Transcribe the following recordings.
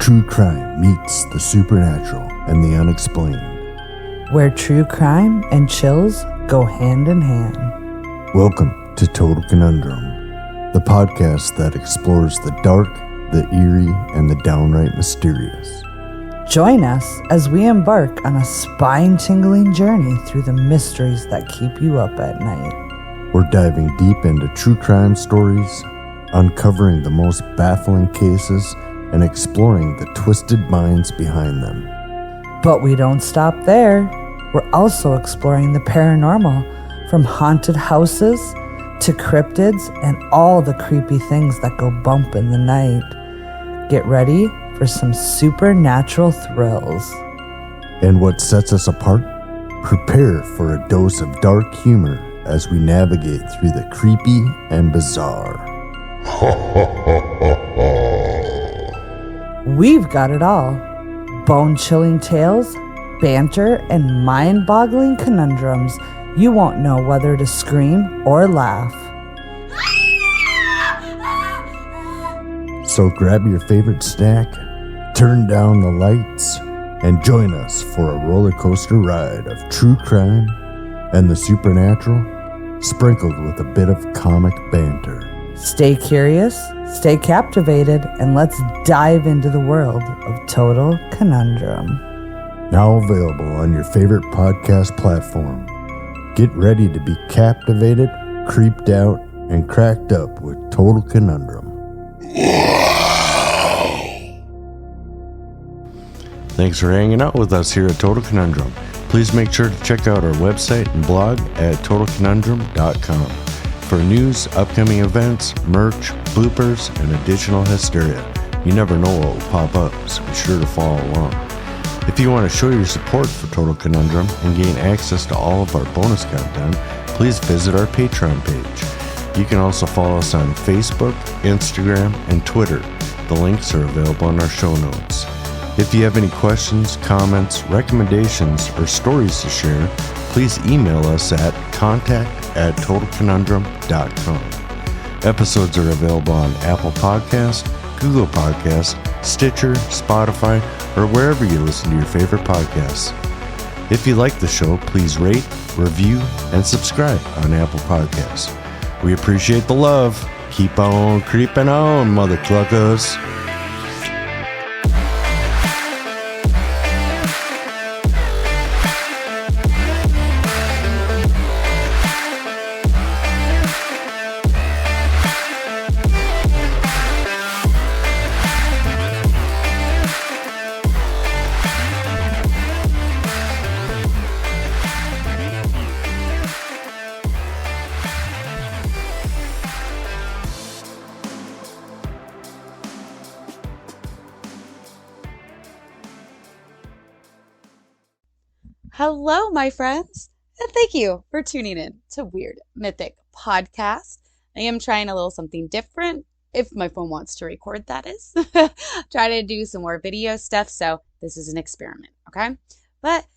true crime meets the supernatural and the unexplained. Where true crime and chills go hand in hand. Welcome to Total Conundrum, the podcast that explores the dark, the eerie, and the downright mysterious. Join us as we embark on a spine-tingling journey through the mysteries that keep you up at night. We're diving deep into true crime stories, uncovering the most baffling cases, and exploring the twisted minds behind them. But we don't stop there. We're also exploring the paranormal, from haunted houses to cryptids and all the creepy things that go bump in the night. Get ready for some supernatural thrills. And what sets us apart? Prepare for a dose of dark humor as we navigate through the creepy and bizarre. We've got it all. Bone-chilling tales, banter, and mind-boggling conundrums. You won't know whether to scream or laugh. So grab your favorite snack, turn down the lights, and join us for a roller coaster ride of true crime and the supernatural, sprinkled with a bit of comic banter. Stay curious, stay captivated, and let's dive into the world of Total Conundrum. Now available on your favorite podcast platform. Get ready to be captivated, creeped out, and cracked up with Total Conundrum. Thanks for hanging out with us here at Total Conundrum. Please make sure to check out our website and blog at totalconundrum.com for news, upcoming events, merch, bloopers, and additional hysteria. You never know what will pop up, so be sure to follow along. If you want to show your support for Total Conundrum and gain access to all of our bonus content, please visit our Patreon page. You can also follow us on Facebook, Instagram, and Twitter. The links are available in our show notes. If you have any questions, comments, recommendations, or stories to share, please email us at contact@totalconundrum.com. Episodes are available on Apple Podcasts, Google Podcasts, Stitcher, Spotify, or wherever you listen to your favorite podcasts. If you like the show, please rate, review, and subscribe on Apple Podcasts. We appreciate the love. Keep on creeping on, mother cluckers. Hello, my friends, and thank you for tuning in to Weird Mythic Podcast. I am trying a little something different, if my phone wants to record, that is. Try to do some more video stuff, so this is an experiment, okay? But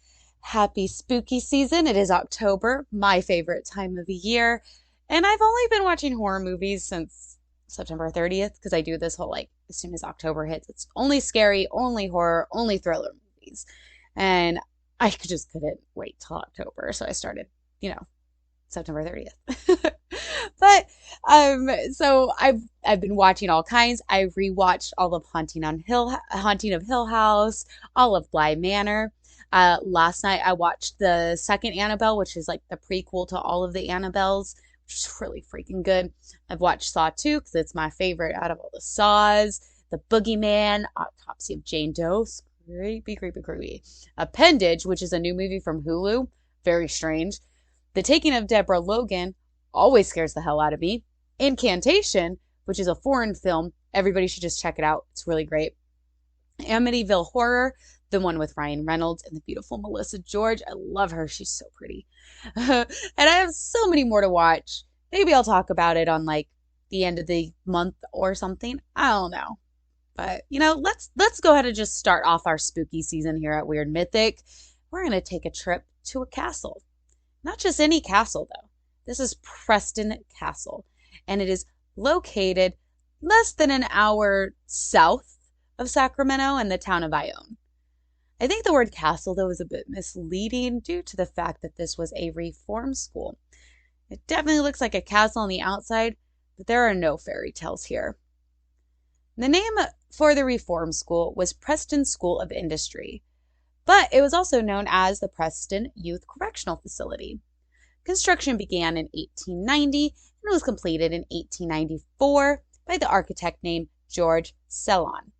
happy spooky season. It is October, my favorite time of the year, and I've only been watching horror movies since September 30th, because I do this whole, as soon as October hits, it's only scary, only horror, only thriller movies. And I just couldn't wait till October, so I started, September 30th. But so I've been watching all kinds. I rewatched all of Haunting of Hill House, all of Bly Manor. Last night I watched the second Annabelle, which is like the prequel to all of the Annabelles, which is really freaking good. I've watched Saw 2 because it's my favorite out of all the Saws. The Boogeyman, Autopsy of Jane Doe. Creepy. Appendage, which is a new movie from Hulu. Very strange. The Taking of Deborah Logan always scares the hell out of me. Incantation, which is a foreign film. Everybody should just check it out. It's really great. Amityville Horror, the one with Ryan Reynolds and the beautiful Melissa George. I love her. She's so pretty. And I have so many more to watch. Maybe I'll talk about it on the end of the month or something. I don't know. But, let's go ahead and just start off our spooky season here at Weird Mythic. We're going to take a trip to a castle. Not just any castle, though. This is Preston Castle, and it is located less than an hour south of Sacramento and the town of Ione. I think the word castle, though, is a bit misleading due to the fact that this was a reform school. It definitely looks like a castle on the outside, but there are no fairy tales here. The name for the reform school was Preston School of Industry, but it was also known as the Preston Youth Correctional Facility. Construction began in 1890 and was completed in 1894 by the architect named George Sellon.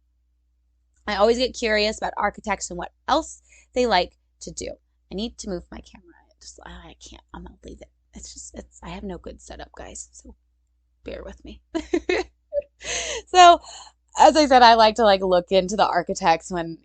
I always get curious about architects and what else they like to do. I need to move my camera. I can't. I'm going to leave it. I have no good setup, guys. So bear with me. So, as I said, I like to look into the architects when,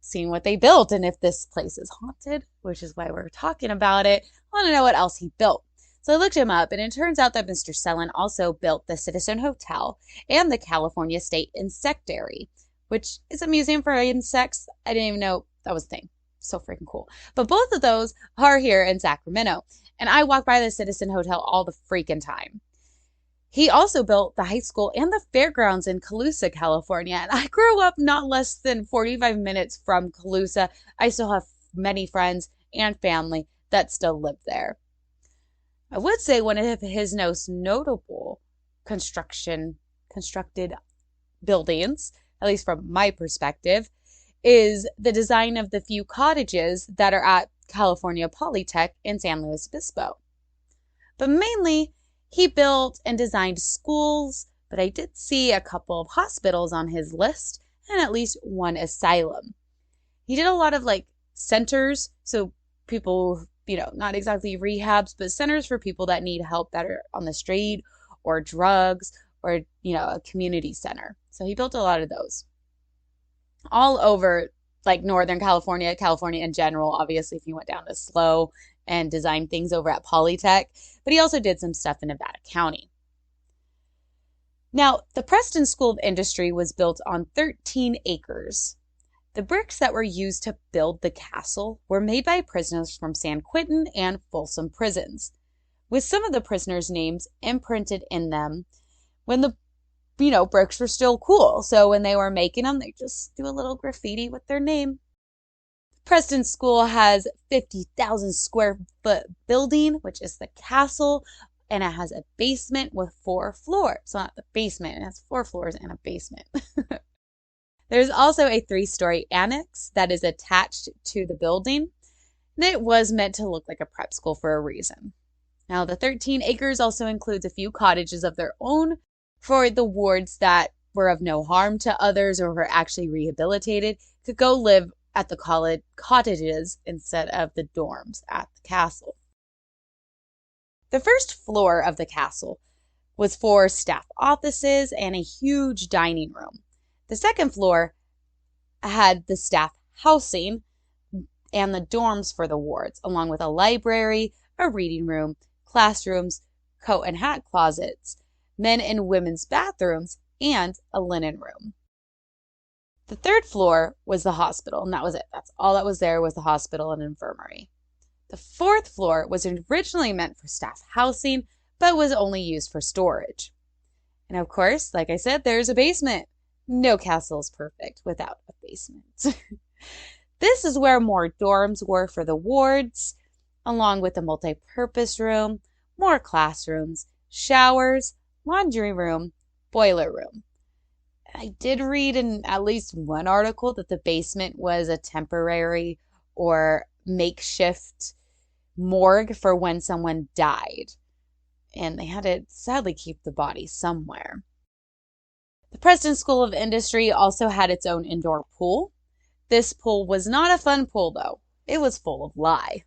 seeing what they built and if this place is haunted, which is why we're talking about it. I want to know what else he built. So I looked him up, and it turns out that Mr. Sellon also built the Citizen Hotel and the California State Insectary, which is a museum for insects. I didn't even know that was a thing. So freaking cool. But both of those are here in Sacramento. And I walk by the Citizen Hotel all the freaking time. He also built the high school and the fairgrounds in Colusa, California. And I grew up not less than 45 minutes from Colusa. I still have many friends and family that still live there. I would say one of his most notable constructed buildings, at least from my perspective, is the design of the few cottages that are at California Polytech in San Luis Obispo. But mainly, he built and designed schools, but I did see a couple of hospitals on his list and at least one asylum. He did a lot of centers, so people, not exactly rehabs, but centers for people that need help that are on the street or drugs or, a community center. So he built a lot of those all over Northern California in general. Obviously, if you went down to SLO and designed things over at Polytech, but he also did some stuff in Nevada County. Now, the Preston School of Industry was built on 13 acres. The bricks that were used to build the castle were made by prisoners from San Quentin and Folsom prisons, with some of the prisoners' names imprinted in them when the bricks were still cool. So when they were making them, they just do a little graffiti with their name. Preston School has 50,000 square foot building, which is the castle, and it has a basement with 4 floors. So not the basement, it has 4 floors and a basement. There's also a 3-story annex that is attached to the building, and it was meant to look like a prep school for a reason. Now, the 13 acres also includes a few cottages of their own for the wards that were of no harm to others or were actually rehabilitated could go live at the cottages instead of the dorms at the castle. The first floor of the castle was for staff offices and a huge dining room. The second floor had the staff housing and the dorms for the wards, along with a library, a reading room, classrooms, coat and hat closets, men and women's bathrooms, and a linen room. The third floor was the hospital, and that was it. That's all that was there was the hospital and infirmary. The fourth floor was originally meant for staff housing, but was only used for storage. And of course, like I said, there's a basement. No castle is perfect without a basement. This is where more dorms were for the wards, along with a multi-purpose room, more classrooms, showers, laundry room, boiler room. I did read in at least one article that the basement was a temporary or makeshift morgue for when someone died. And they had to sadly keep the body somewhere. The Preston School of Industry also had its own indoor pool. This pool was not a fun pool, though. It was full of lye.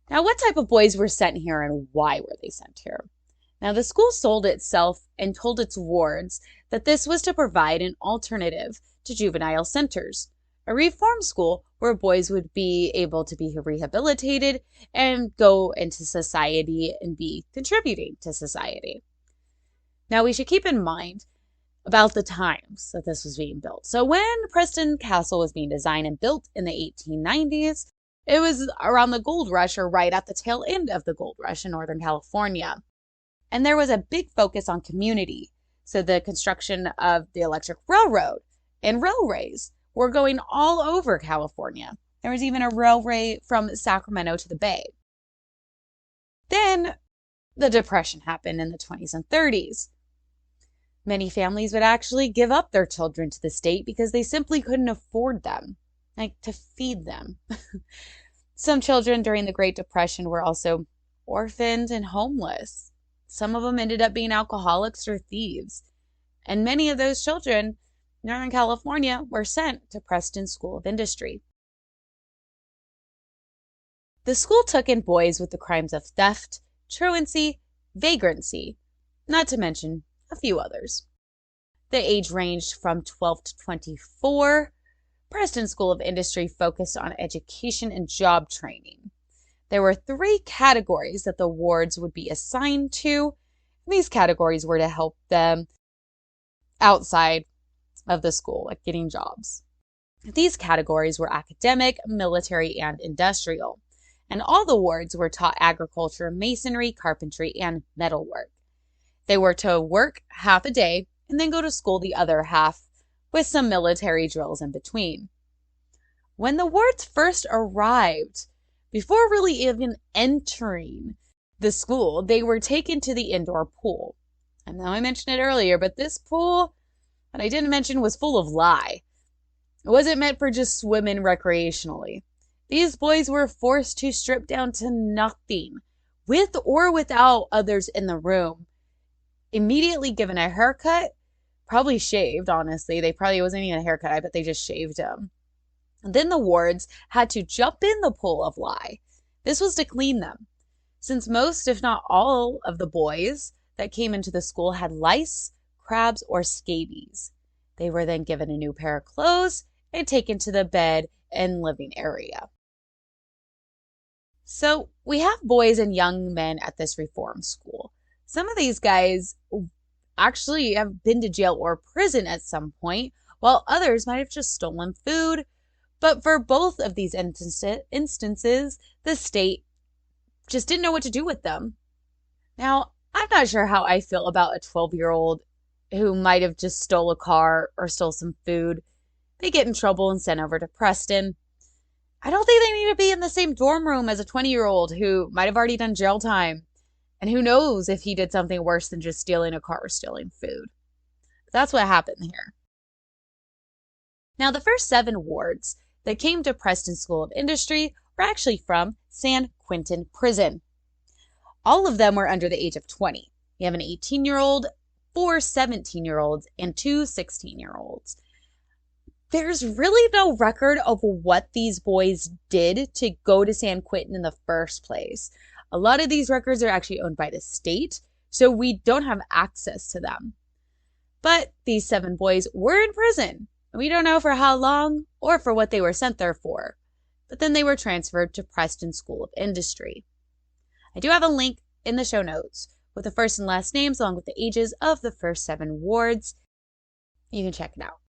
Now, what type of boys were sent here and why were they sent here? Now, the school sold itself and told its wards that this was to provide an alternative to juvenile centers, a reform school where boys would be able to be rehabilitated and go into society and be contributing to society. Now, we should keep in mind about the times that this was being built. So when Preston Castle was being designed and built in the 1890s, it was around the gold rush or right at the tail end of the gold rush in Northern California. And there was a big focus on community. So the construction of the electric railroad And railways were going all over California. There was even a railway from Sacramento to the Bay. Then the Depression happened in the 20s and 30s. Many families would actually give up their children to the state because they simply couldn't afford them, like to feed them. Some children during the Great Depression were also orphaned and homeless. Some of them ended up being alcoholics or thieves. And many of those children in Northern California were sent to Preston School of Industry. The school took in boys with the crimes of theft, truancy, vagrancy, not to mention a few others. The age ranged from 12 to 24. Preston School of Industry focused on education and job training. There were 3 categories that the wards would be assigned to. These categories were to help them outside of the school, like getting jobs. These categories were academic, military, and industrial. And all the wards were taught agriculture, masonry, carpentry, and metalwork. They were to work half a day and then go to school the other half with some military drills in between. When the wards first arrived, before really even entering the school, they were taken to the indoor pool. I know I mentioned it earlier, but this pool, what I didn't mention, was full of lye. It wasn't meant for just swimming recreationally. These boys were forced to strip down to nothing, with or without others in the room. Immediately given a haircut, probably shaved, honestly. They probably wasn't even a haircut. I bet they just shaved them. And then the wards had to jump in the pool of lye. This was to clean them, since most, if not all, of the boys that came into the school had lice, crabs, or scabies. They were then given a new pair of clothes and taken to the bed and living area. So we have boys and young men at this reform school. Some of these guys actually have been to jail or prison at some point, while others might have just stolen food. But for both of these instances, the state just didn't know what to do with them. Now, I'm not sure how I feel about a 12-year-old who might have just stole a car or stole some food. They get in trouble and sent over to Preston. I don't think they need to be in the same dorm room as a 20-year-old who might have already done jail time. And who knows if he did something worse than just stealing a car or stealing food. But that's what happened here. Now, the first 7 wards that came to Preston School of Industry were actually from San Quentin Prison. All of them were under the age of 20. You have an 18-year-old, 4 17-year-olds, and 2 16-year-olds. There's really no record of what these boys did to go to San Quentin in the first place. A lot of these records are actually owned by the state, so we don't have access to them. But these 7 boys were in prison. We don't know for how long or for what they were sent there for. But then they were transferred to Preston School of Industry. I do have a link in the show notes with the first and last names along with the ages of the first 7 wards. You can check it out.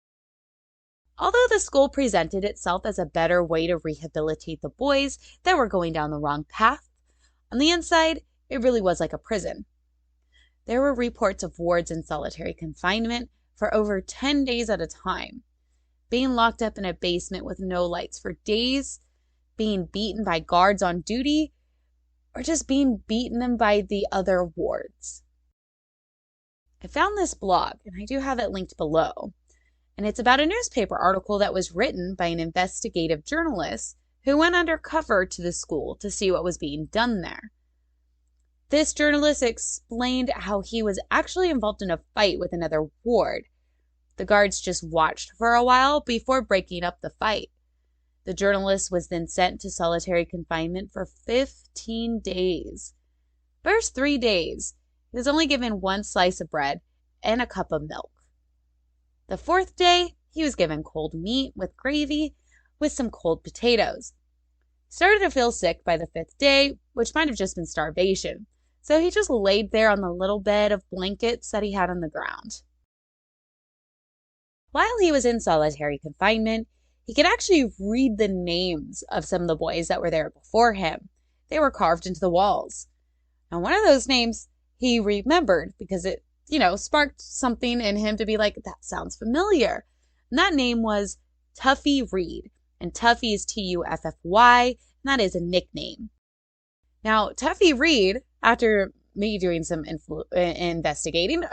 Although the school presented itself as a better way to rehabilitate the boys that were going down the wrong path, on the inside, it really was like a prison. There were reports of wards in solitary confinement for over 10 days at a time, being locked up in a basement with no lights for days, being beaten by guards on duty, or just being beaten by the other wards. I found this blog, and I do have it linked below, and it's about a newspaper article that was written by an investigative journalist who went undercover to the school to see what was being done there. This journalist explained how he was actually involved in a fight with another ward. The guards just watched for a while before breaking up the fight. The journalist was then sent to solitary confinement for 15 days. First 3 days, he was only given 1 slice of bread and a cup of milk. The 4th day, he was given cold meat with gravy with some cold potatoes. He started to feel sick by the 5th day, which might have just been starvation. So he just laid there on the little bed of blankets that he had on the ground. While he was in solitary confinement, he could actually read the names of some of the boys that were there before him. They were carved into the walls. And one of those names he remembered because it, sparked something in him to be like, that sounds familiar. And that name was Tuffy Reed. And Tuffy is Tuffy, and that is a nickname. Now, Tuffy Reed, after me doing some investigating,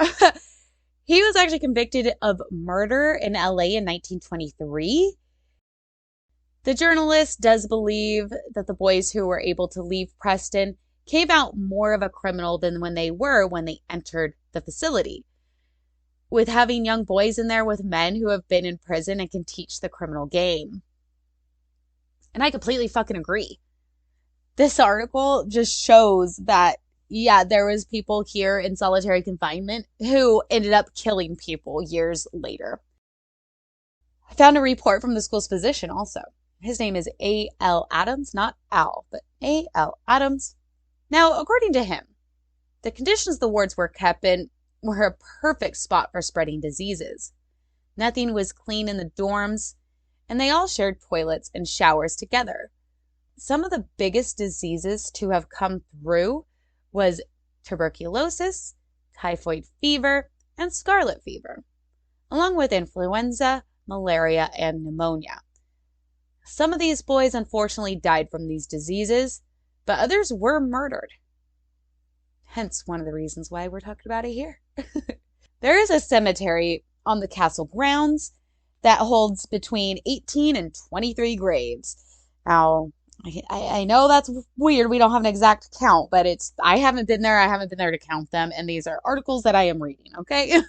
he was actually convicted of murder in LA in 1923. The journalist does believe that the boys who were able to leave Preston came out more of a criminal than when they entered the facility, with having young boys in there with men who have been in prison and can teach the criminal game. And I completely fucking agree. This article just shows that, yeah, there was people here in solitary confinement who ended up killing people years later. I found a report from the school's physician also. His name is A.L. Adams, not Al, but A.L. Adams. Now, according to him, the conditions the wards were kept in were a perfect spot for spreading diseases. Nothing was clean in the dorms, and they all shared toilets and showers together. Some of the biggest diseases to have come through was tuberculosis, typhoid fever, and scarlet fever, along with influenza, malaria, and pneumonia. Some of these boys unfortunately died from these diseases, but others were murdered. Hence one of the reasons why we're talking about it here. There is a cemetery on the castle grounds that holds between 18 and 23 graves. Now, I know that's weird. We don't have an exact count, but I haven't been there. I haven't been there to count them. And these are articles that I am reading, okay?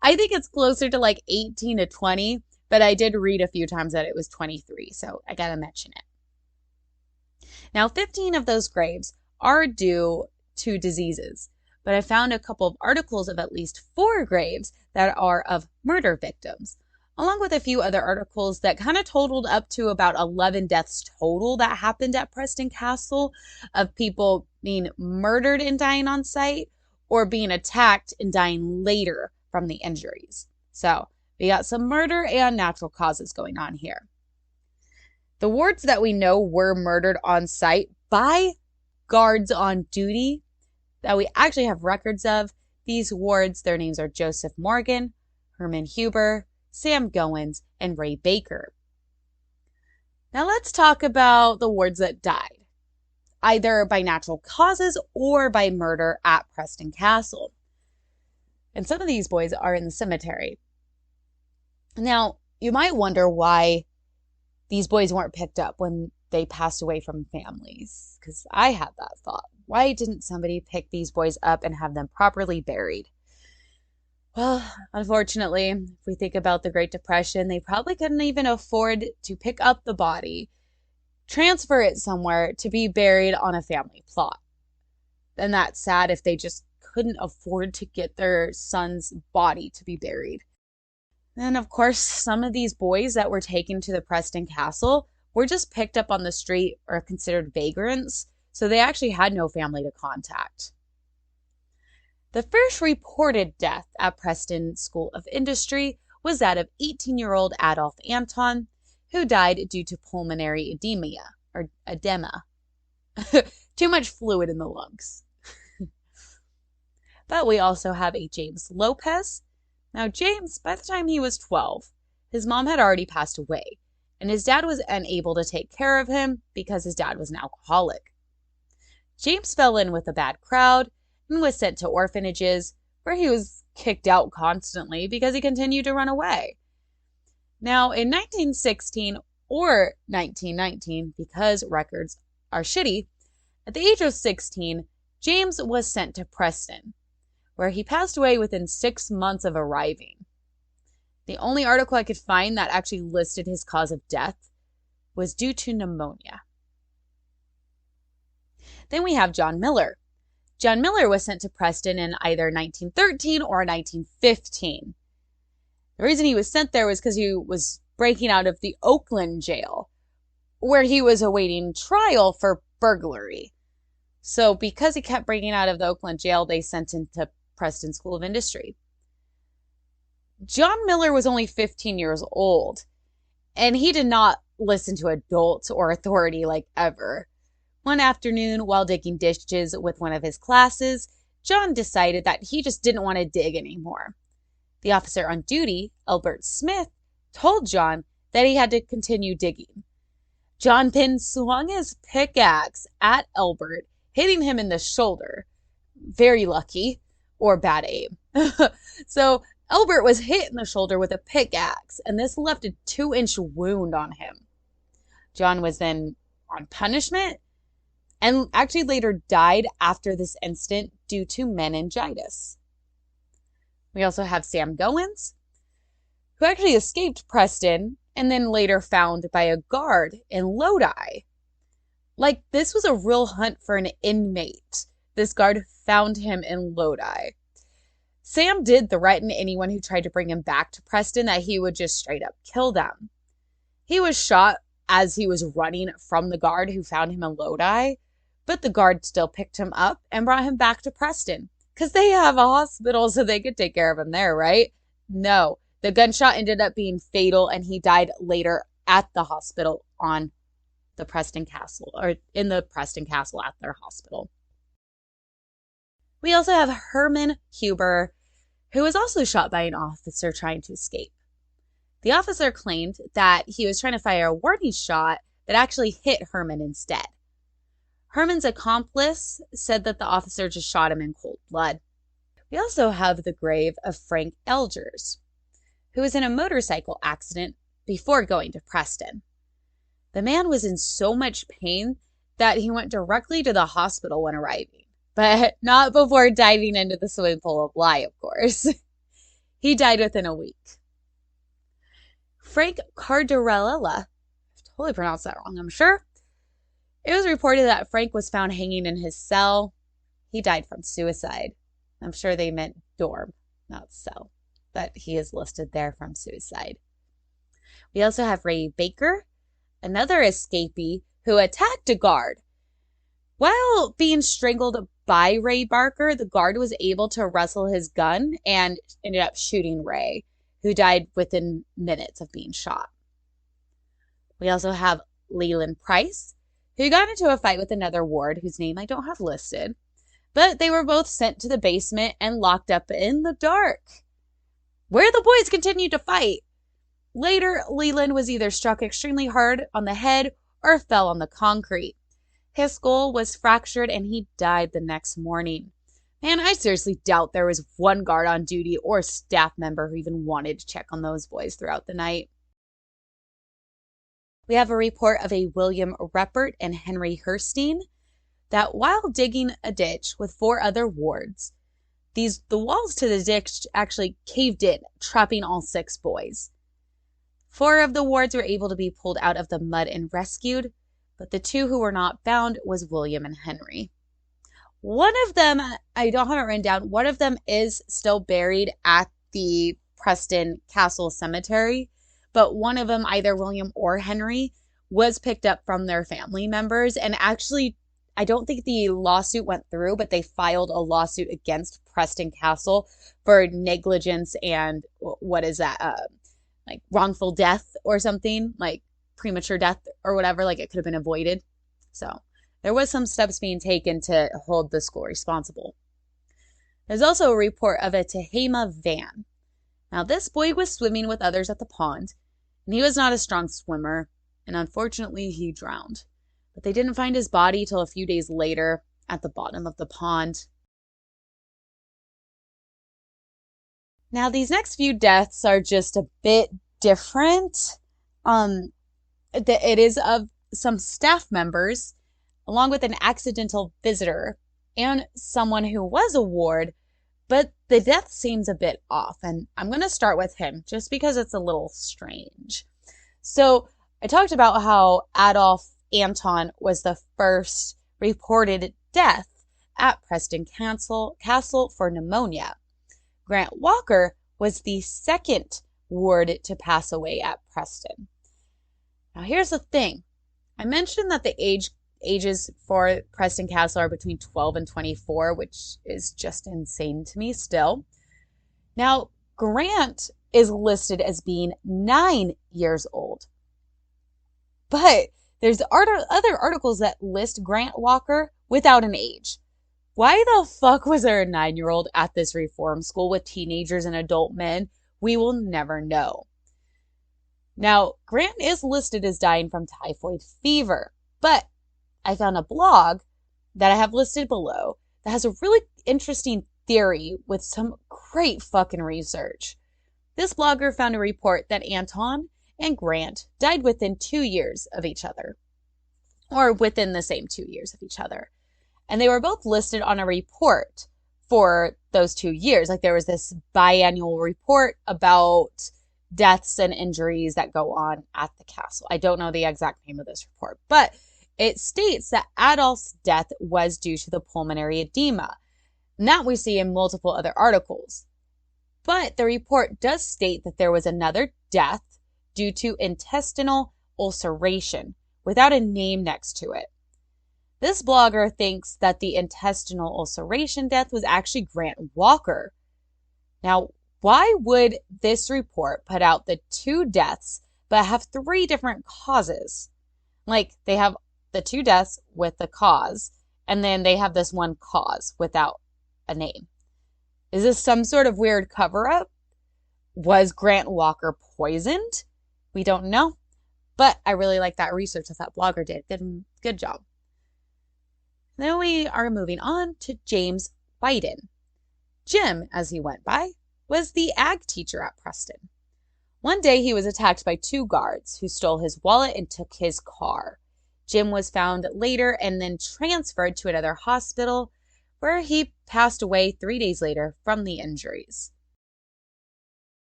I think it's closer to like 18 to 20, but I did read a few times that it was 23, so I gotta mention it. Now, 15 of those graves are due to diseases, but I found a couple of articles of at least 4 graves that are of murder victims, along with a few other articles that kind of totaled up to about 11 deaths total that happened at Preston Castle, of people being murdered and dying on site or being attacked and dying later from the injuries. So we got some murder and natural causes going on here. The wards that we know were murdered on site by guards on duty that we actually have records of, these wards, their names are Joseph Morgan, Herman Huber, Sam Goins, and Ray Baker. Now let's talk about the wards that died, either by natural causes or by murder at Preston Castle. And some of these boys are in the cemetery. Now, you might wonder why these boys weren't picked up when they passed away from families, because I had that thought. Why didn't somebody pick these boys up and have them properly buried? Well, unfortunately, if we think about the Great Depression, they probably couldn't even afford to pick up the body, transfer it somewhere to be buried on a family plot. And that's sad if they just couldn't afford to get their son's body to be buried. And of course, some of these boys that were taken to the Preston Castle were just picked up on the street or considered vagrants, so they actually had no family to contact. The first reported death at Preston School of Industry was that of 18-year-old Adolf Anton, who died due to pulmonary edema. Too much fluid in the lungs. But we also have a James Lopez. Now, James, by the time he was 12, his mom had already passed away, and his dad was unable to take care of him because his dad was an alcoholic. James fell in with a bad crowd and was sent to orphanages, where he was kicked out constantly because he continued to run away. Now, in 1916 or 1919, because records are shitty, at the age of 16, James was sent to Preston, where he passed away within 6 months of arriving. The only article I could find that actually listed his cause of death was due to pneumonia. Then we have John Miller. John Miller was sent to Preston in either 1913 or 1915. The reason he was sent there was because he was breaking out of the Oakland jail, where he was awaiting trial for burglary. So because he kept breaking out of the Oakland jail, they sent him to Preston School of Industry. John Miller was only 15 years old, and he did not listen to adults or authority like ever. One afternoon, while digging ditches with one of his classes, John decided that he just didn't want to dig anymore. The officer on duty, Albert Smith, told John that he had to continue digging. John then swung his pickaxe at Albert, hitting him in the shoulder. Very lucky, or bad aim. So Albert was hit in the shoulder with a pickaxe, and this left a 2-inch wound on him. John was then on punishment and actually later died after this incident due to meningitis. We also have Sam Goins, who actually escaped Preston and then later found by a guard in Lodi. Like, this was a real hunt for an inmate. This guard found him in Lodi. Sam did threaten anyone who tried to bring him back to Preston that he would just straight up kill them. He was shot as he was running from the guard who found him in Lodi, but the guard still picked him up and brought him back to Preston because they have a hospital so they could take care of him there, right? No, the gunshot ended up being fatal and he died later at the hospital on the Preston Castle, or in the Preston Castle at their hospital. We also have Herman Huber, who was also shot by an officer trying to escape. The officer claimed that he was trying to fire a warning shot that actually hit Herman instead. Herman's accomplice said that the officer just shot him in cold blood. We also have the grave of Frank Elgers, who was in a motorcycle accident before going to Preston. The man was in so much pain that he went directly to the hospital when arriving, but not before diving into the swimming pool of lie, of course. He died within a week. Frank Cardarella, I totally pronounced that wrong, I'm sure. It was reported that Frank was found hanging in his cell. He died from suicide. I'm sure they meant dorm, not cell, but he is listed there from suicide. We also have Ray Baker, another escapee who attacked a guard. While being strangled by Ray Barker, the guard was able to wrestle his gun and ended up shooting Ray, who died within minutes of being shot. We also have Leland Price, who got into a fight with another ward whose name I don't have listed, but they were both sent to the basement and locked up in the dark, where the boys continued to fight. Later, Leland was either struck extremely hard on the head or fell on the concrete. His skull was fractured and he died the next morning. Man, I seriously doubt there was one guard on duty or staff member who even wanted to check on those boys throughout the night. We have a report of a William Reppert and Henry Herstein that while digging a ditch with 4 other wards, the walls to the ditch actually caved in, trapping all 6 boys. 4 of the wards were able to be pulled out of the mud and rescued, but the 2 who were not found was William and Henry. One of them, I don't have it written down, one of them is still buried at the Preston Castle Cemetery, but one of them, either William or Henry, was picked up from their family members. And actually, I don't think the lawsuit went through, but they filed a lawsuit against Preston Castle for negligence and what is that? Like wrongful death or something, like premature death or whatever, like it could have been avoided. So there was some steps being taken to hold the school responsible. There's also a report of a Tehama van. Now this boy was swimming with others at the pond, and he was not a strong swimmer, and unfortunately he drowned. But they didn't find his body till a few days later at the bottom of the pond. Now these next few deaths are just a bit different. It is of some staff members, along with an accidental visitor and someone who was a ward, but the death seems a bit off, and I'm going to start with him just because it's a little strange. So I talked about how Adolf Anton was the first reported death at Preston Castle for pneumonia. Grant Walker was the second ward to pass away at Preston. Now here's the thing. I mentioned that the ages for Preston Castle are between 12 and 24, which is just insane to me still. Now, Grant is listed as being 9 years old. But there's other articles that list Grant Walker without an age. Why the fuck was there a 9-year-old at this reform school with teenagers and adult men? We will never know. We Now, Grant is listed as dying from typhoid fever, but I found a blog that I have listed below that has a really interesting theory with some great fucking research. This blogger found a report that Anton and Grant died within 2 years of each other, or within the same 2 years of each other. And they were both listed on a report for those 2 years. Like, there was this biannual report about deaths and injuries that go on at the castle. I don't know the exact name of this report, but it states that Adolf's death was due to the pulmonary edema. And that we see in multiple other articles. But the report does state that there was another death due to intestinal ulceration without a name next to it. This blogger thinks that the intestinal ulceration death was actually Grant Walker. Now, why would this report put out the 2 deaths but have 3 different causes? Like, they have the 2 deaths with the cause, and then they have this one cause without a name. Is this some sort of weird cover-up? Was Grant Walker poisoned? We don't know, but I really like that research that blogger did. Good job. Then we are moving on to James Whiten. Jim, as he went by, was the ag teacher at Preston. One day he was attacked by 2 guards who stole his wallet and took his car. Jim was found later and then transferred to another hospital where he passed away 3 days later from the injuries.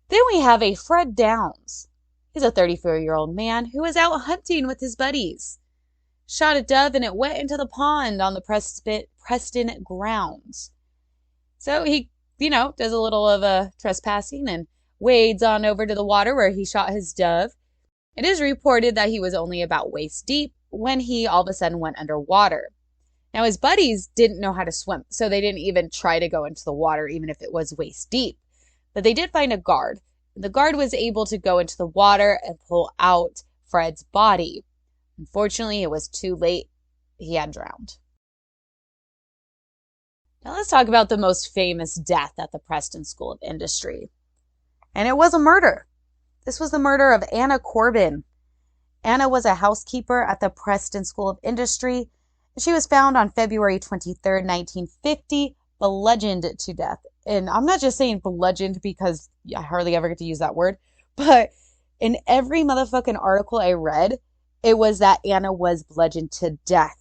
Then we have a Fred Downs. He's a 34-year-old man who was out hunting with his buddies. Shot a dove and it went into the pond on the Preston grounds. So he, does a little of a trespassing and wades on over to the water where he shot his dove. It is reported that he was only about waist deep when he all of a sudden went underwater. Now, his buddies didn't know how to swim, so they didn't even try to go into the water, even if it was waist deep. But they did find a guard. The guard was able to go into the water and pull out Fred's body. Unfortunately, it was too late. He had drowned. Now let's talk about the most famous death at the Preston School of Industry. And it was a murder. This was the murder of Anna Corbin. Anna was a housekeeper at the Preston School of Industry. She was found on February 23rd, 1950, bludgeoned to death. And I'm not just saying bludgeoned because I hardly ever get to use that word, but in every motherfucking article I read, it was that Anna was bludgeoned to death.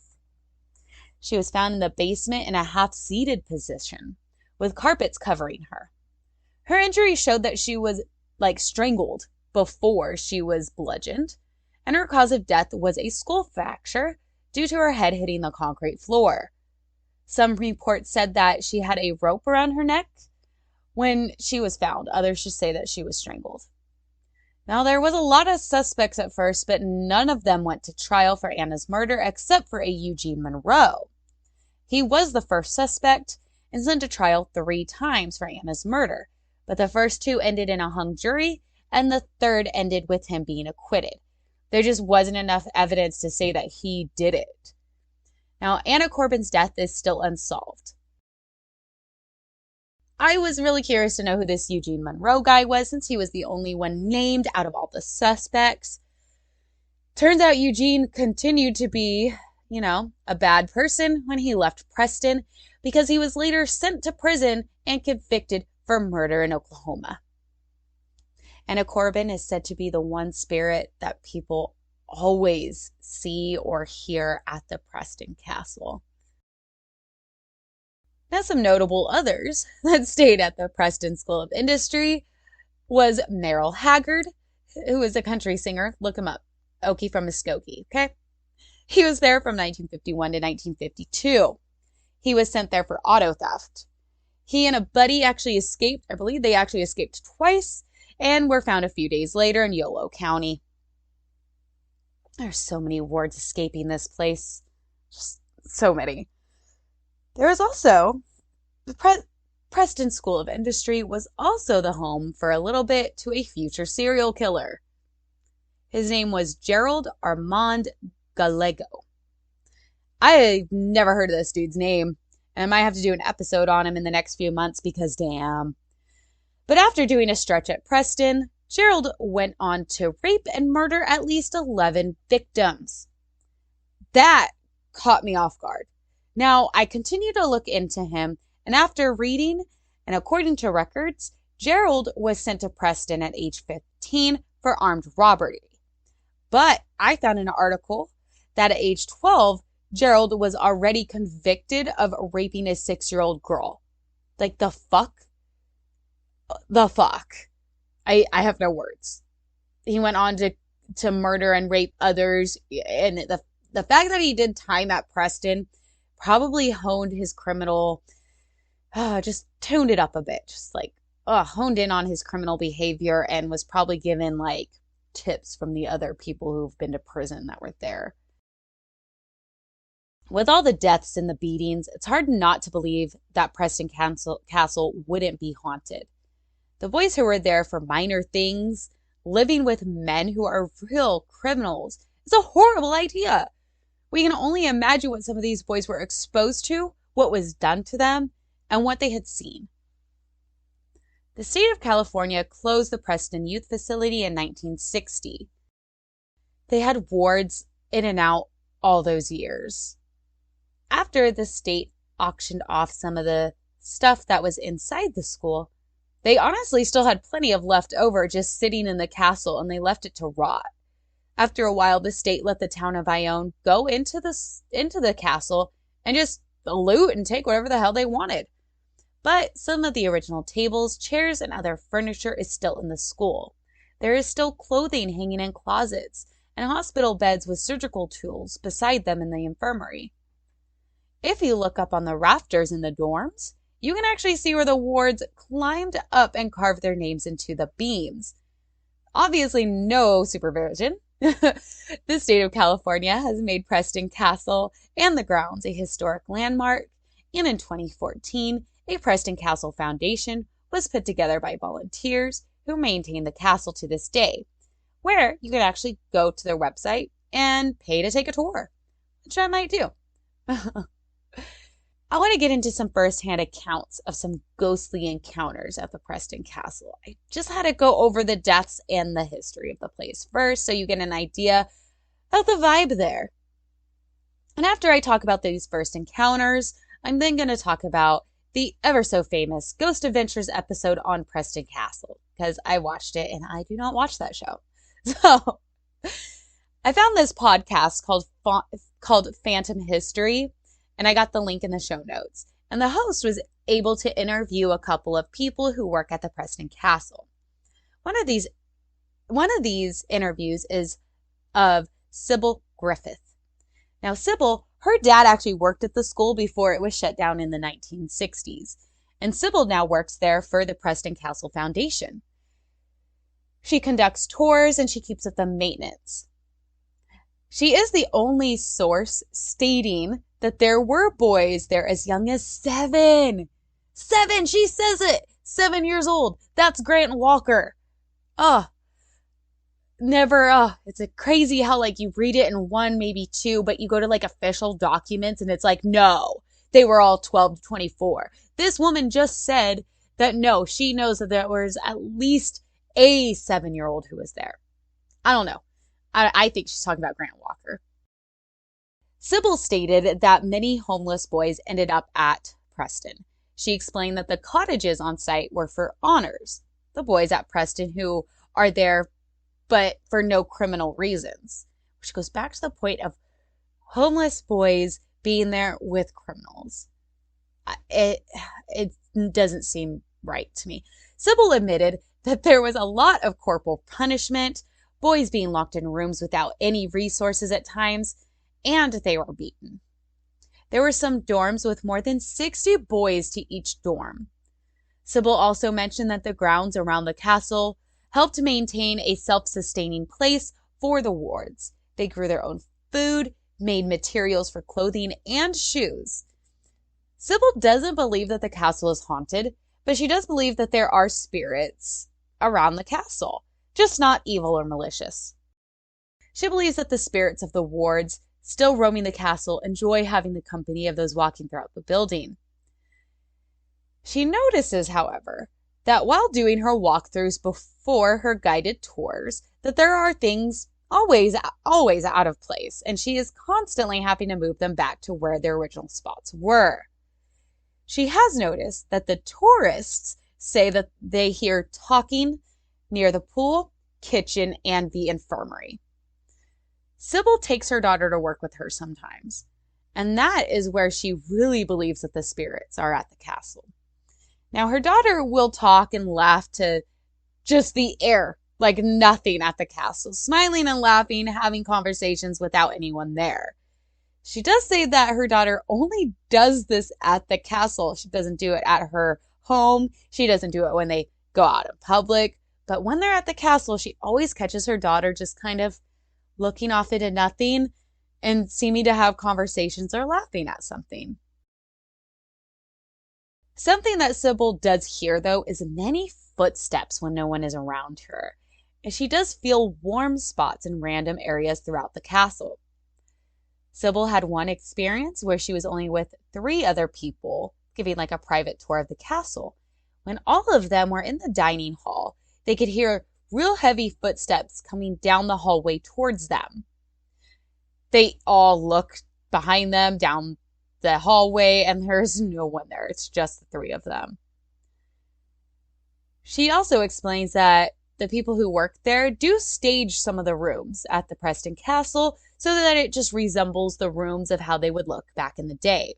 She was found in the basement in a half-seated position with carpets covering her. Her injuries showed that she was strangled before she was bludgeoned, and her cause of death was a skull fracture due to her head hitting the concrete floor. Some reports said that she had a rope around her neck when she was found. Others just say that she was strangled. Now, there was a lot of suspects at first, but none of them went to trial for Anna's murder except for a Eugene Monroe. He was the first suspect and sent to trial 3 times for Anna's murder, but the first 2 ended in a hung jury, and the 3rd ended with him being acquitted. There just wasn't enough evidence to say that he did it. Now, Anna Corbin's death is still unsolved. I was really curious to know who this Eugene Monroe guy was, since he was the only one named out of all the suspects. Turns out Eugene continued to be, a bad person when he left Preston, because he was later sent to prison and convicted for murder in Oklahoma. Anna Corbin is said to be the one spirit that people always see or hear at the Preston Castle. Now, some notable others that stayed at the Preston School of Industry was Merrill Haggard, who is a country singer. Look him up. Okie from Muskogee, okay? He was there from 1951 to 1952. He was sent there for auto theft. He and a buddy actually escaped. I believe they actually escaped twice and were found a few days later in Yolo County. There's so many wards escaping this place. Just so many. There was also the Preston School of Industry was also the home for a little bit to a future serial killer. His name was Gerald Armand Gallego. I've never heard of this dude's name, and I might have to do an episode on him in the next few months because damn. But after doing a stretch at Preston, Gerald went on to rape and murder at least 11 victims. That caught me off guard. Now, I continued to look into him, and after reading, and according to records, Gerald was sent to Preston at age 15 for armed robbery. But I found an article that at age 12, Gerald was already convicted of raping a 6-year-old girl. Like, the fuck? The fuck? I have no words. He went on to murder and rape others, and the fact that he did time at Preston probably honed his criminal, just toned it up a bit, just like, honed in on his criminal behavior, and was probably given like tips from the other people who've been to prison that were there. With all the deaths and the beatings, it's hard not to believe that Preston Castle wouldn't be haunted. The boys who were there for minor things, living with men who are real criminals, is a horrible idea. We can only imagine what some of these boys were exposed to, what was done to them, and what they had seen. The state of California closed the Preston Youth Facility in 1960. They had wards in and out all those years. After the state auctioned off some of the stuff that was inside the school, they honestly still had plenty of left over just sitting in the castle, and they left it to rot. After a while, the state let the town of Ione go into the castle and just loot and take whatever the hell they wanted. But some of the original tables, chairs, and other furniture is still in the school. There is still clothing hanging in closets and hospital beds with surgical tools beside them in the infirmary. If you look up on the rafters in the dorms, you can actually see where the wards climbed up and carved their names into the beams. Obviously, no supervision. The state of California has made Preston Castle and the grounds a historic landmark, and in 2014, a Preston Castle Foundation was put together by volunteers who maintain the castle to this day, where you can actually go to their website and pay to take a tour, which I might do. I want to get into some first-hand accounts of some ghostly encounters at the Preston Castle. I just had to go over the deaths and the history of the place first so you get an idea of the vibe there. And after I talk about these first encounters, I'm then going to talk about the ever so famous Ghost Adventures episode on Preston Castle, because I watched it and I do not watch that show. So I found this podcast called Phantom History, and I got the link in the show notes. And the host was able to interview a couple of people who work at the Preston Castle. One of these interviews is of Sybil Griffith. Now, Sybil, her dad actually worked at the school before it was shut down in the 1960s. And Sybil now works there for the Preston Castle Foundation. She conducts tours and she keeps up the maintenance. She is the only source stating that there were boys there as young as 7. 7, she says it! 7 years old. That's Grant Walker. It's crazy how like you read it in 1, maybe 2, but you go to like official documents and it's like, no, they were all 12 to 24. This woman just said that no, she knows that there was at least a 7-year-old who was there. I don't know. I think she's talking about Grant Walker. Sybil stated that many homeless boys ended up at Preston. She explained that the cottages on site were for honors, the boys at Preston who are there but for no criminal reasons, which goes back to the point of homeless boys being there with criminals. It doesn't seem right to me. Sybil admitted that there was a lot of corporal punishment, boys being locked in rooms without any resources at times, and they were beaten. There were some dorms with more than 60 boys to each dorm. Sybil also mentioned that the grounds around the castle helped maintain a self-sustaining place for the wards. They grew their own food, made materials for clothing and shoes. Sybil doesn't believe that the castle is haunted, but she does believe that there are spirits around the castle, just not evil or malicious. She believes that the spirits of the wards still roaming the castle enjoy having the company of those walking throughout the building. She notices, however, that while doing her walkthroughs before her guided tours, that there are things always out of place, and she is constantly having to move them back to where their original spots were. She has noticed that the tourists say that they hear talking near the pool, kitchen, and the infirmary. Sybil takes her daughter to work with her sometimes, and that is where she really believes that the spirits are at the castle. Now, her daughter will talk and laugh to just the air, like nothing at the castle, smiling and laughing, having conversations without anyone there. She does say that her daughter only does this at the castle. She doesn't do it at her home. She doesn't do it when they go out in public. But when they're at the castle, she always catches her daughter just kind of looking off into nothing and seeming to have conversations or laughing at something. Something that Sybil does hear, though, is many footsteps when no one is around her. And she does feel warm spots in random areas throughout the castle. Sybil had one experience where she was only with 3 other people, giving like a private tour of the castle. When all of them were in the dining hall, they could hear real heavy footsteps coming down the hallway towards them. They all look behind them down the hallway, and there's no one there. It's just the 3 of them. She also explains that the people who work there do stage some of the rooms at the Preston Castle so that it just resembles the rooms of how they would look back in the day.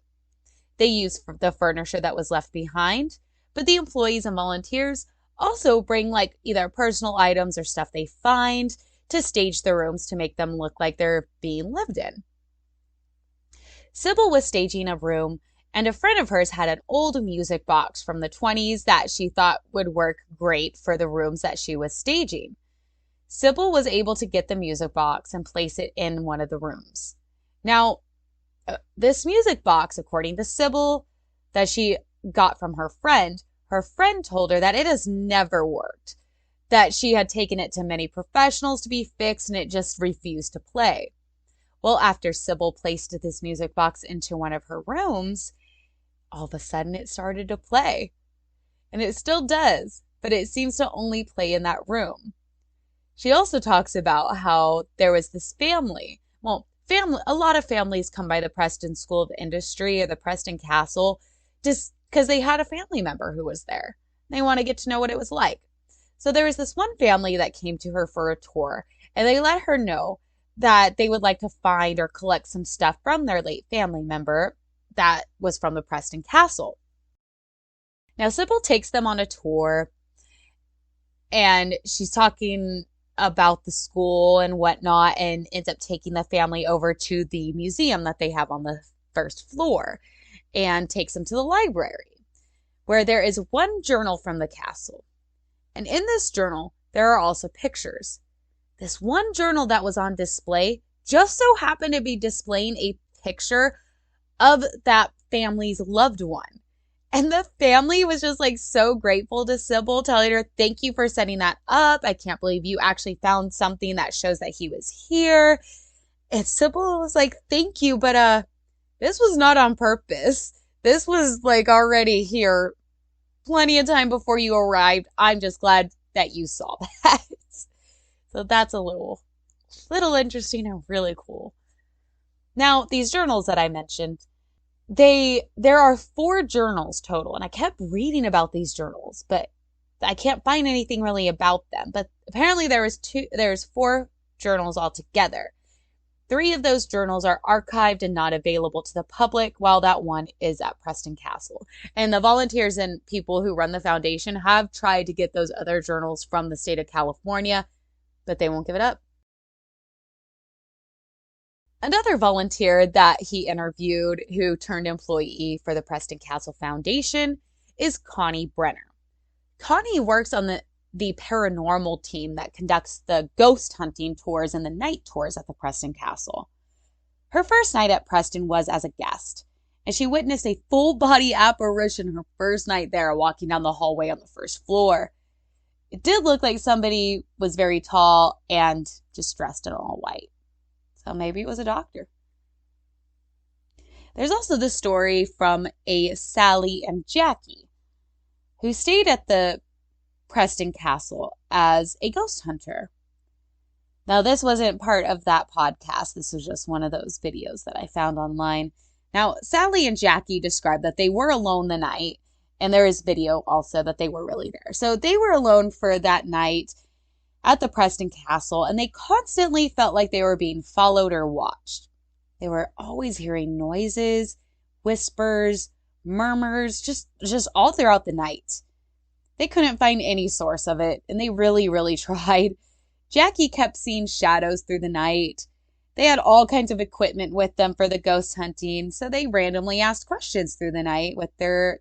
They use the furniture that was left behind, but the employees and volunteers also bring like either personal items or stuff they find to stage the rooms to make them look like they're being lived in. Sybil was staging a room, and a friend of hers had an old music box from the 1920s that she thought would work great for the rooms that she was staging. Sybil was able to get the music box and place it in one of the rooms. Now, this music box, according to Sybil, that she got from her friend told her that it has never worked, that she had taken it to many professionals to be fixed and it just refused to play. Well, after Sybil placed this music box into one of her rooms, all of a sudden it started to play. And it still does, but it seems to only play in that room. She also talks about how there was this family. Well, a lot of families come by the Preston School of Industry or the Preston Castle just because they had a family member who was there. They want to get to know what it was like. So there was this one family that came to her for a tour, and they let her know that they would like to find or collect some stuff from their late family member that was from the Preston Castle. Now, Sybil takes them on a tour, and she's talking about the school and whatnot, and ends up taking the family over to the museum that they have on the first floor, and takes them to the library, where there is one journal from the castle. And in this journal, there are also pictures. This one journal that was on display just so happened to be displaying a picture of that family's loved one. And the family was just like so grateful to Sybil, telling her, "Thank you for setting that up. I can't believe you actually found something that shows that he was here." And Sybil was like, "Thank you, but this was not on purpose. This was like already here plenty of time before you arrived. I'm just glad that you saw that." So that's a little interesting and really cool. Now, these journals that I mentioned, there are 4 journals total, and I kept reading about these journals, but I can't find anything really about them. But apparently there's 4 journals altogether. 3 of those journals are archived and not available to the public, while that one is at Preston Castle. And the volunteers and people who run the foundation have tried to get those other journals from the state of California, but they won't give it up. Another volunteer that he interviewed who turned employee for the Preston Castle Foundation is Connie Brenner. Connie works on the paranormal team that conducts the ghost hunting tours and the night tours at the Preston Castle. Her first night at Preston was as a guest, and she witnessed a full-body apparition her first night there walking down the hallway on the first floor. It did look like somebody was very tall and just dressed in all white. So maybe it was a doctor. There's also the story from a Sally and Jackie, who stayed at the Preston Castle as a ghost hunter. Now, this wasn't part of that podcast. This was just one of those videos that I found online. Now, Sally and Jackie described that they were alone the night, and there is video also that they were really there. So they were alone for that night at the Preston Castle, and they constantly felt like they were being followed or watched. They were always hearing noises, whispers, murmurs, just all throughout the night. They couldn't find any source of it, and they really, really tried. Jackie kept seeing shadows through the night. They had all kinds of equipment with them for the ghost hunting, so they randomly asked questions through the night with their,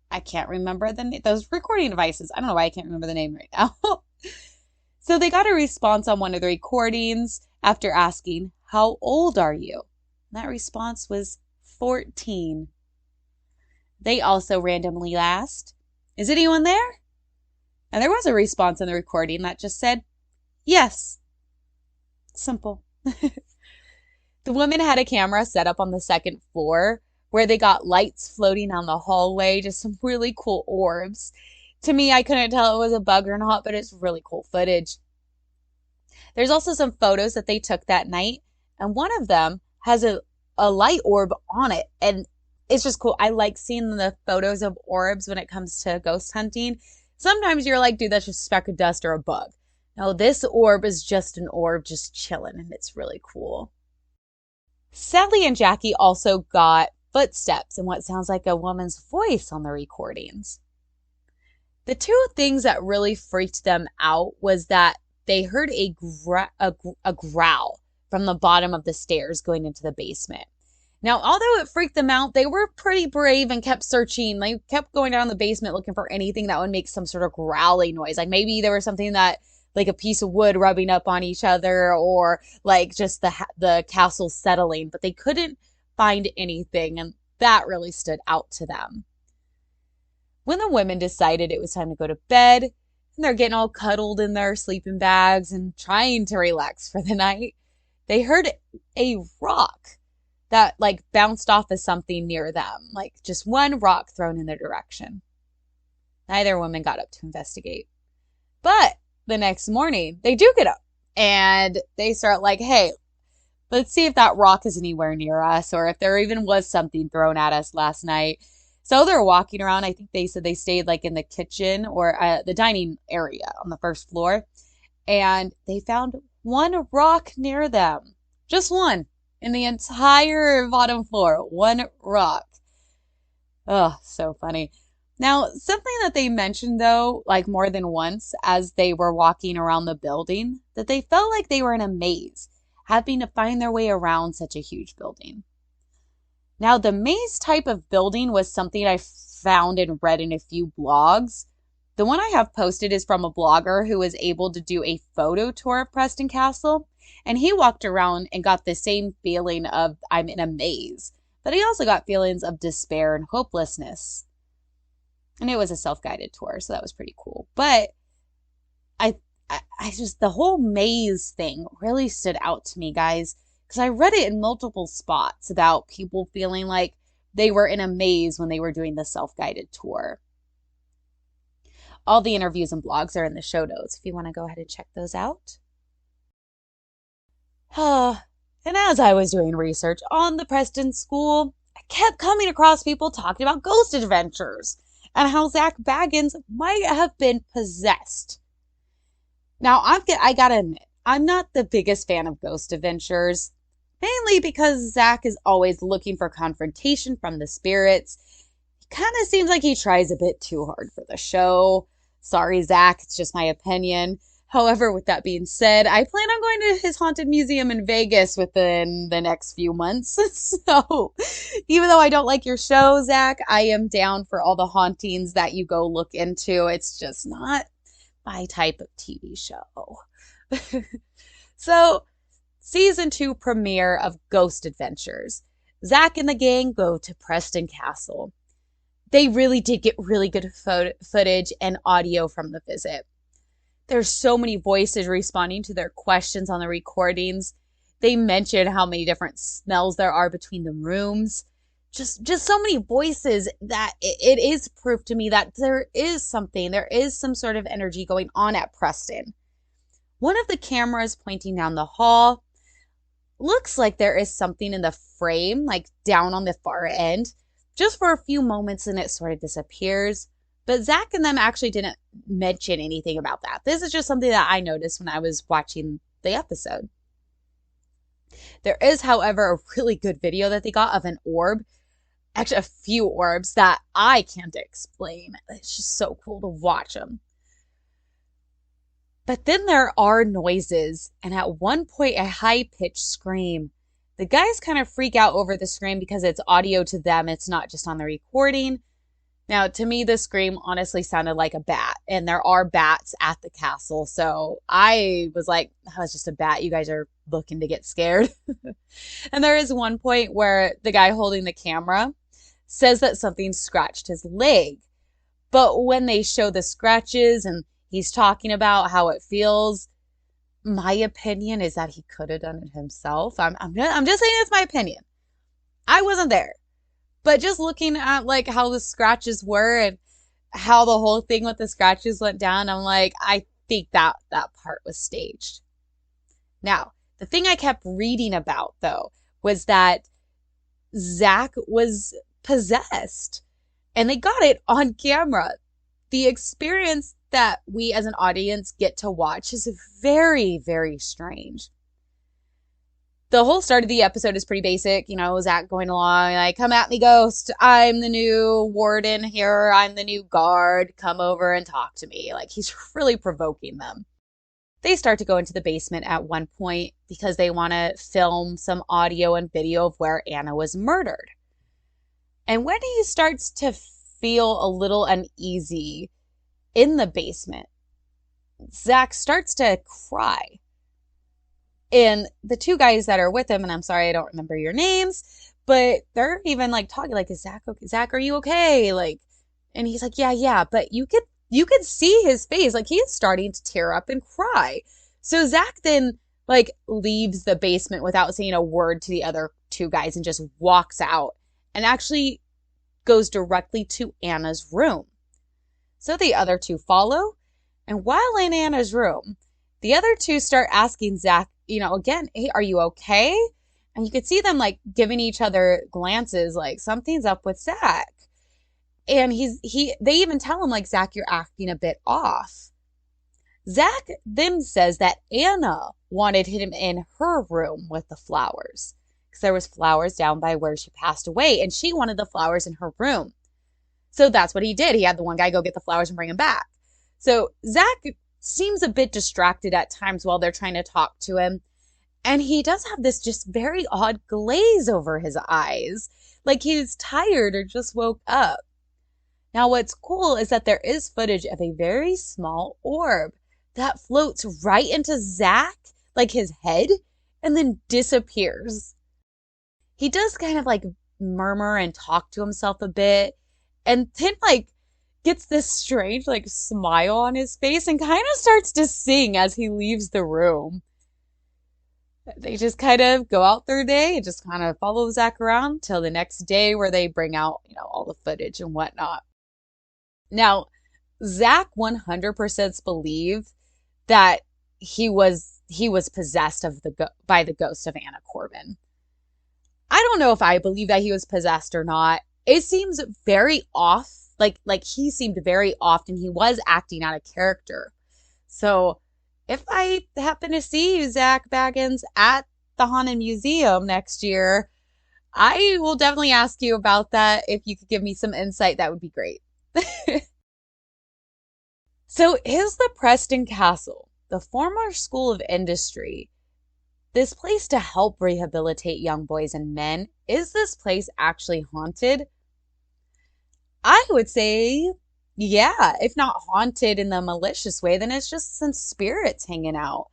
I can't remember those recording devices. I don't know why I can't remember the name right now. So they got a response on one of the recordings after asking, "How old are you?" And that response was 14. They also randomly asked, "Is anyone there?" And there was a response in the recording that just said, "Yes." Simple. The women had a camera set up on the second floor where they got lights floating down the hallway, just some really cool orbs. To me, I couldn't tell it was a bug or not, but it's really cool footage. There's also some photos that they took that night, and one of them has a light orb on it, and it's just cool. I like seeing the photos of orbs when it comes to ghost hunting. Sometimes you're like, dude, that's just a speck of dust or a bug. No, this orb is just an orb just chilling, and it's really cool. Sally and Jackie also got footsteps and what sounds like a woman's voice on the recordings. The two things that really freaked them out was that they heard a growl from the bottom of the stairs going into the basement. Now, although it freaked them out, they were pretty brave and kept searching. They kept going down the basement looking for anything that would make some sort of growling noise. Like maybe there was something that, like a piece of wood rubbing up on each other, or like just the castle settling, but they couldn't find anything, and that really stood out to them. When the women decided it was time to go to bed, and they're getting all cuddled in their sleeping bags and trying to relax for the night, they heard a rock that like bounced off of something near them, like just one rock thrown in their direction. Neither woman got up to investigate. But the next morning, they do get up and they start like, hey, let's see if that rock is anywhere near us, or if there even was something thrown at us last night. So they're walking around. I think they said they stayed like in the kitchen or the dining area on the first floor. And they found one rock near them. Just one in the entire bottom floor. One rock. Oh, so funny. Now, something that they mentioned, though, like more than once as they were walking around the building, that they felt like they were in a maze, having to find their way around such a huge building. Now, the maze type of building was something I found and read in a few blogs. The one I have posted is from a blogger who was able to do a photo tour of Preston Castle, and he walked around and got the same feeling of I'm in a maze, but he also got feelings of despair and hopelessness. And it was a self-guided tour, so that was pretty cool. But I just, the whole maze thing really stood out to me, guys, because I read it in multiple spots about people feeling like they were in a maze when they were doing the self-guided tour. All the interviews and blogs are in the show notes if you want to go ahead and check those out. And as I was doing research on the Preston School, I kept coming across people talking about ghost adventures and how Zach Baggins might have been possessed. Now, I gotta admit, I'm not the biggest fan of ghost adventures, mainly because Zach is always looking for confrontation from the spirits. He kind of seems like he tries a bit too hard for the show. Sorry, Zach, it's just my opinion. However, with that being said, I plan on going to his haunted museum in Vegas within the next few months. So even though I don't like your show, Zach, I am down for all the hauntings that you go look into. It's just not my type of TV show. So season 2 premiere of Ghost Adventures. Zach and the gang go to Preston Castle. They really did get really good footage and audio from the visit. There's so many voices responding to their questions on the recordings. They mention how many different smells there are between the rooms. just so many voices that it is proof to me that there is some sort of energy going on at Preston. One of the cameras pointing down the hall looks like there is something in the frame, like down on the far end, just for a few moments, and it sort of disappears. But Zach and them actually didn't mention anything about that. This is just something that I noticed when I was watching the episode. There is, however, a really good video that they got of an orb. Actually, a few orbs that I can't explain. It's just so cool to watch them. But then there are noises, and at one point, a high-pitched scream. The guys kind of freak out over the scream because it's audio to them. It's not just on the recording. Now, to me, the scream honestly sounded like a bat, and there are bats at the castle. So I was like, that was just a bat. You guys are looking to get scared. And there is one point where the guy holding the camera says that something scratched his leg. But when they show the scratches and he's talking about how it feels, my opinion is that he could have done it himself. I'm just saying it's my opinion. I wasn't there. But just looking at like how the scratches were and how the whole thing with the scratches went down, I'm like, I think that part was staged. Now, the thing I kept reading about, though, was that Zach was possessed. And they got it on camera. The experience that we as an audience get to watch is very, very strange. The whole start of the episode is pretty basic. Zach going along like, come at me, ghost. I'm the new warden here. I'm the new guard. Come over and talk to me. Like, he's really provoking them. They start to go into the basement at one point because they want to film some audio and video of where Anna was murdered. And when he starts to feel a little uneasy in the basement, Zach starts to cry. And the two guys that are with him, and I'm sorry I don't remember your names, but they're even like talking like, is Zach okay? Zach, are you okay? Like, and he's like, yeah. But you could see his face. Like, he is starting to tear up and cry. So Zach then like leaves the basement without saying a word to the other two guys and just walks out and actually goes directly to Anna's room. So the other two follow. And while in Anna's room, the other two start asking Zach, again, hey, are you okay? And you could see them like giving each other glances like something's up with Zach. And they even tell him like, Zach, you're acting a bit off. Zach then says that Anna wanted him in her room with the flowers because there was flowers down by where she passed away and she wanted the flowers in her room. So that's what he did. He had the one guy go get the flowers and bring them back. So Zach seems a bit distracted at times while they're trying to talk to him. And he does have this just very odd glaze over his eyes, like he's tired or just woke up. Now, what's cool is that there is footage of a very small orb that floats right into Zach, like his head, and then disappears. He does kind of like murmur and talk to himself a bit, and then like gets this strange like smile on his face and kind of starts to sing as he leaves the room. They just kind of go out their day and just kind of follow Zach around till the next day where they bring out, all the footage and whatnot. Now, Zach 100% believed that he was possessed by the ghost of Anna Corbin. I don't know if I believe that he was possessed or not. It seems very off. Like he seemed very off and he was acting out of character. So if I happen to see you, Zach Baggins, at the Haunted Museum next year, I will definitely ask you about that. If you could give me some insight, that would be great. So is the Preston Castle, the former School of Industry, this place to help rehabilitate young boys and men, is this place actually haunted? I would say, yeah, if not haunted in the malicious way, then it's just some spirits hanging out.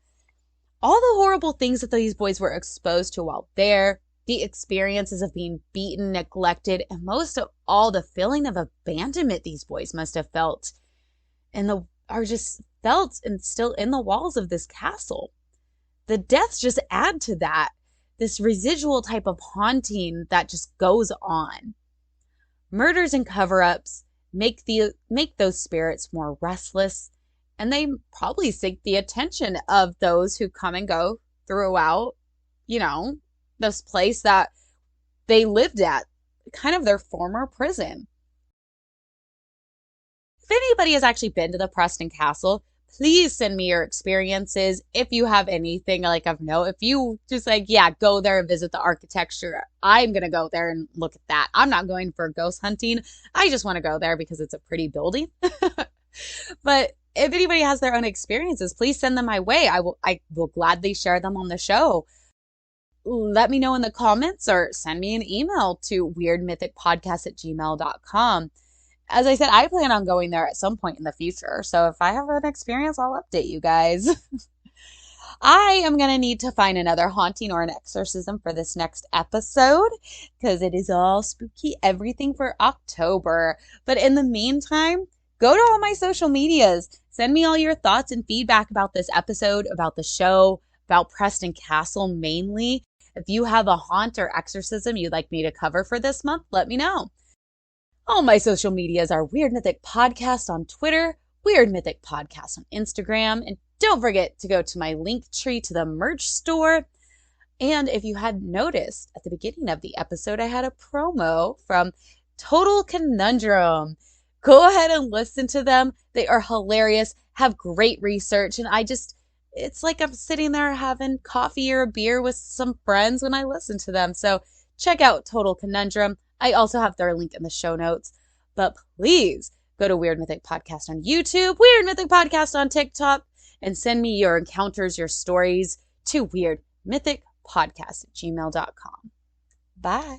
All the horrible things that these boys were exposed to while there, the experiences of being beaten, neglected, and most of all, the feeling of abandonment these boys must have felt are just felt and still in the walls of this castle. The deaths just add to that. this residual type of haunting that just goes on. Murders and cover-ups make those spirits more restless, and they probably seek the attention of those who come and go throughout, this place that they lived at, kind of their former prison. If anybody has actually been to the Preston Castle, please send me your experiences. If you have anything like of note, if you just go there and visit the architecture, I'm going to go there and look at that. I'm not going for ghost hunting. I just want to go there because it's a pretty building. But if anybody has their own experiences, please send them my way. I will gladly share them on the show. Let me know in the comments or send me an email to weirdmythicpodcast@gmail.com. As I said, I plan on going there at some point in the future. So if I have an experience, I'll update you guys. I am going to need to find another haunting or an exorcism for this next episode because it is all spooky everything for October. But in the meantime, go to all my social medias. Send me all your thoughts and feedback about this episode, about the show, about Preston Castle mainly. If you have a haunt or exorcism you'd like me to cover for this month, let me know. All my social medias are Weird Mythic Podcast on Twitter, Weird Mythic Podcast on Instagram, and don't forget to go to my link tree to the merch store. And if you had noticed at the beginning of the episode, I had a promo from Total Conundrum. Go ahead and listen to them. They are hilarious, have great research, and it's like I'm sitting there having coffee or a beer with some friends when I listen to them. So check out Total Conundrum. I also have their link in the show notes. But please go to Weird Mythic Podcast on YouTube, Weird Mythic Podcast on TikTok, and send me your encounters, your stories to weirdmythicpodcast@gmail.com. Bye.